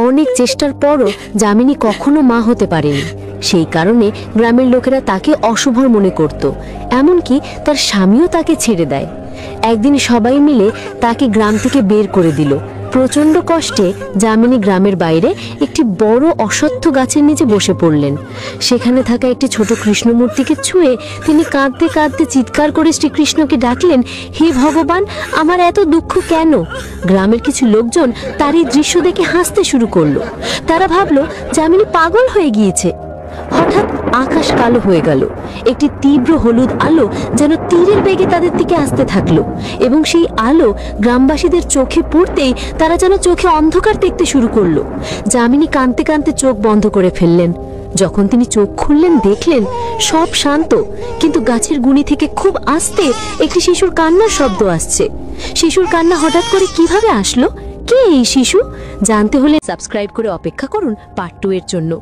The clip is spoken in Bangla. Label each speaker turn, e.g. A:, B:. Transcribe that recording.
A: অনেক চেষ্টার পরও যামিনী কখনো মা হতে পারেনি। সেই কারণে গ্রামের লোকেরা তাকে অশুভর মনে করত, এমনকি তার স্বামীও তাকে ছেড়ে দেয়। একদিন সবাই মিলে তাকে গ্রাম থেকে বের করে দিল। প্রচণ্ড কষ্টে যামিনী গ্রামের বাইরে একটি বড় অশ্বত্থ গাছের নিচে বসে পড়লেন। সেখানে থাকা একটি ছোট কৃষ্ণমূর্তিকে ছুঁয়ে তিনি কাঁদতে কাঁদতে চিৎকার করে শ্রীকৃষ্ণকে ডাকলেন, হে ভগবান, আমার এত দুঃখ কেন? গ্রামের কিছু লোকজন তার এই দৃশ্য দেখে হাসতে শুরু করলো। তারা ভাবলো যামিনী পাগল হয়ে গিয়েছে। হঠাৎ আকাশ কালো হয়ে গেল। একটি তীব্র হলুদ আলো যেন তীরের বেগে তাদের দিকে আসতে থাকলো, এবং সেই আলো গ্রামবাসীদের চোখে পড়তেই তারা যেন চোখে অন্ধকার দেখতে শুরু করলো। যামিনী কাঁদতে কাঁদতে চোখ বন্ধ করে ফেললেন। যখন তিনি চোখ খুললেন দেখলেন সব শান্ত, কিন্তু গাছের গুঁড়ি থেকে খুব আস্তে একটি শিশুর কান্নার শব্দ আসছে। শিশুর কান্না হঠাৎ করে কিভাবে আসলো? কে এই শিশু? জানতে হলে সাবস্ক্রাইব করে অপেক্ষা করুন পার্ট 2 এর জন্য।